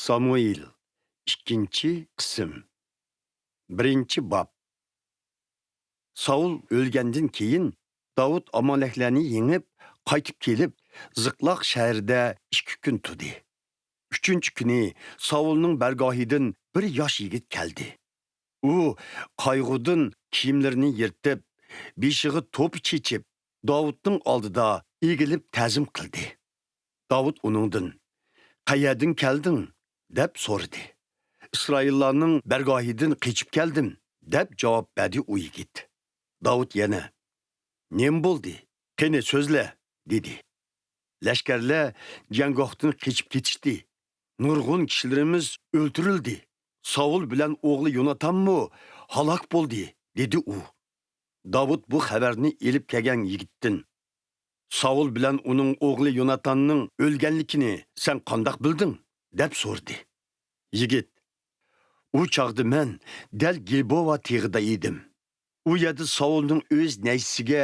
Samuil 2. qism 1. bab. Saul o'lgandan keyin Davud Amaleklarni yengib, qaytib kelib, Ziqloq shahrida 2 kun turdi. 3. kuni Saulning bargohidan bir yosh yigit keldi. U qayg'udan kiyimlarini yirtib, beshig'i to'p chechib, Davudning oldida egilib ta'zim qildi. Davud uningdan: "Qayerdan kelding?" deb so'radi. "İsraillarning bargohidan qechib keldim" deb javob berdi u yigit. Davud yana: "Nem bo'ldi? Qani so'zla" dedi. "Lashkarlar jangohdan qechib ketishdi. Nurg'un kishilarimiz o'ltirildi. Saul bilan o'g'li Yonatanmi halok bo'ldi" dedi u. Davud bu xabarni elib kelgan yigitdan: "Saul bilan uning o'g'li Yonatanning o'lganligini sen qandoq bilding?" deb so'radi. Yigit: "U chaqda men dal Gilboa teg'ida edim. U yerda Saulning o'z naysisiga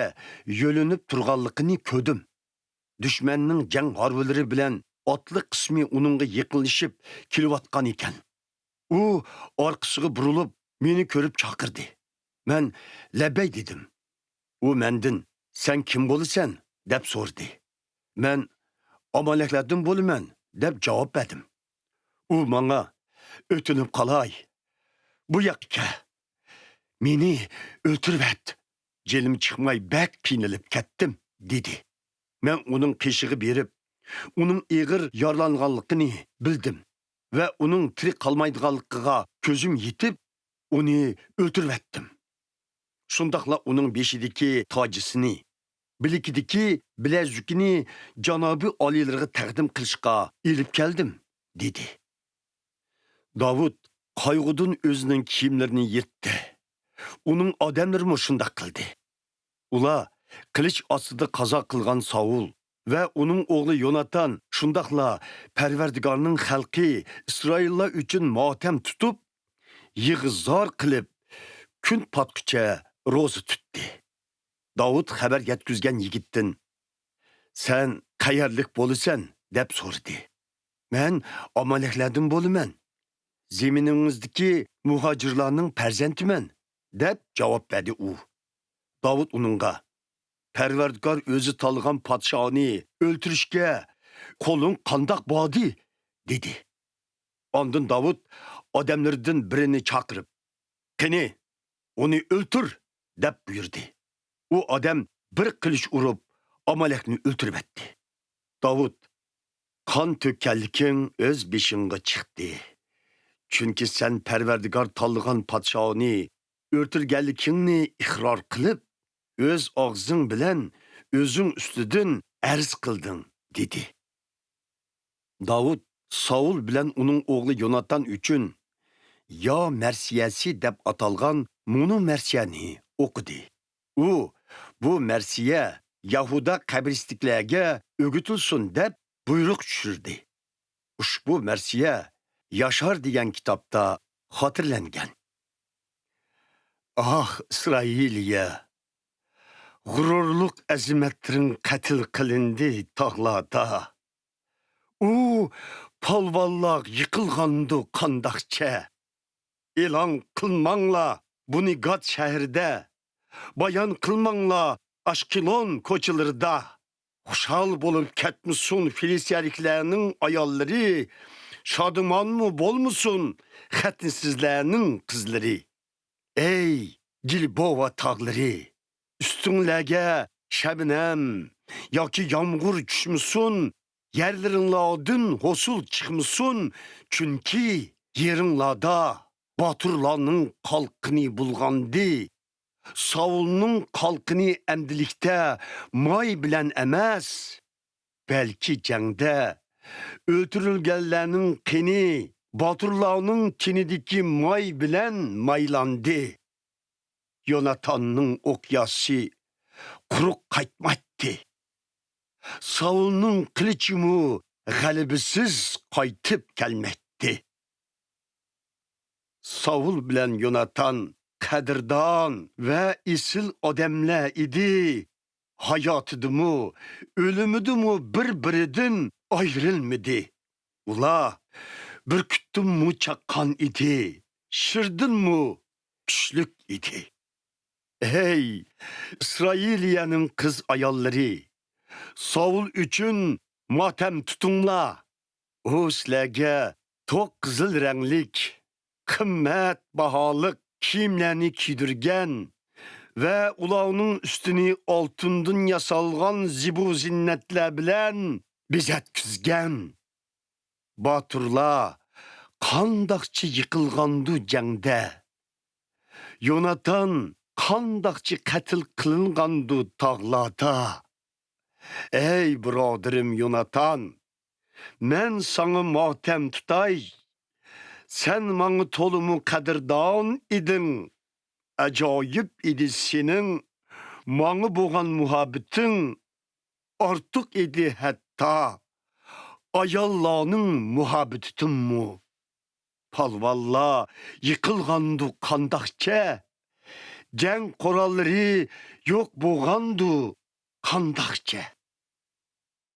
yo'linib turganligini ko'rdim. Dushmanning jang harbilari bilan otli qismi uningga yaqinlashib kelayotgan ekan. U orqasiga burilib meni ko'rib chaqirdi. Men labay dedim. U mendan: 'Sen kim bo'lasan?' deb so'radi. Men 'Amaleklardan bo'laman' deb javob berdim. U menga: 'O'tinib qalay. Bu yoqqa. Meni o'ltirib et. Jelim chiqmay bak qiynalib ketdim" dedi. Men uning qishig'i berib, uning eg'ir yaralanganligini bildim va uning tirik qolmaydiganligiga ko'zim yetib, uni o'ltirib etdim. Shundaqla uning beshidagi tojisini, bilikidagi bilazukini janobi oliylarga taqdim qilishga elib keldim dedi. Davud qayg'udan o'zining kiyimlarini yirtdi. Uning odamlari shunday qildi. Ular qilich ostida qazo qilgan Saul va uning o'g'li Yonatan shundaqla Parvardigorning xalqi Isroillar uchun motam tutib, yig'izor qilib, kun patqicha ro'za tutdi. Davud xabar yetkazgan yigitdan: "Sen qayerlik bo'lasan?" deb so'radi. "Men Amaleklardan bo'laman. Zeminingizdagi muhojirlarning farzandiman" deb javob berdi u. Davud uningga: "Parvardigor o'zi tanlagan podshoni o'ltirishga qo'ling qandoq bordi?" dedi. Ondan Davud odamlardan birini chaqirib: "Qani, uni o'ltir" deb buyurdi. U odam bir qilich urib Amalekni o'ltirib etdi. Davud: "Qon to'kkanliging o'z beshingga chiqdi. Chunki sen Parvardigor tanlagan podshoni o'ltirganligingni iqror qilib, o'z og'zing bilan o'zing ustidan arz qilding" dedi. Davud Saul bilan uning o'g'li Yonatan uchun "Yo marsiyasi" deb atalgan munu marsiyani o'qidi. U bu marsiya Yahuda qabristiklarga o'gitilsin deb buyruq tushirdi. Ushbu marsiya Yashar degan kitobda xotirlangan. "Ah İsrailiya, g'ururlik azimatlaring qatl qilindi tog'larda. U polvonlar yiqilgandu qandoqcha. E'lon qilmanglar buni Gat shahrida, bayon qilmanglar Ashkelon ko'chalarida. Xushal bo'lib ketmisun Filisyaliklarning ayollari, shodumonmi bo'lmusun xatnisizlarning qizlari. Ey Gilboa tog'lari, ustinglarga shabnam yoki yomg'ir tushmusun, yerlaringlardan hosul chiqmusun, chunki yeringlarda boturlarning qalqini bulg'andi. Saulning qalqini endilikda moy bilan emas, balki jangda o'ltirilganlarning qini boturlarning kinidiki moy bilan maylandi. Yonatanning o'qyasi quruq qaytmaydi. Saulning qilichimu g'alabisiz qaytib kelmaydi." Saul bilan Yonatan qadrdon va isil odamlar idi. Hayotidimu, o'limidimu bir-biridan ayrilmadi. Ular Bürküttün çakan idi, şırdın mı güçlük idi. Ey İsrailiye'nin kız ayalları, Saul üçün matem tutunla. O sizlerge tok kızıl renklik, kımmet bahalık kiyimlerini kiydirgen ve ulağının üstünü altından yasalgan zibu zinnetler bilen bizetkizgen. Baturla kandakçı yıkılgandu cengde. Yonatan kandakçı katil kılıngandu tağlada. Ey birodarim Yonatan, men sana matem tutay. Sen manı tolumu kadirdan idin. Acayip idi senin manı boğan muhabbetin. Artık idi hatta ayallanın muhabbetin mu? Palvalla yıkılgandu kandakçe. Cenk koralları yok boğandu kandakçe.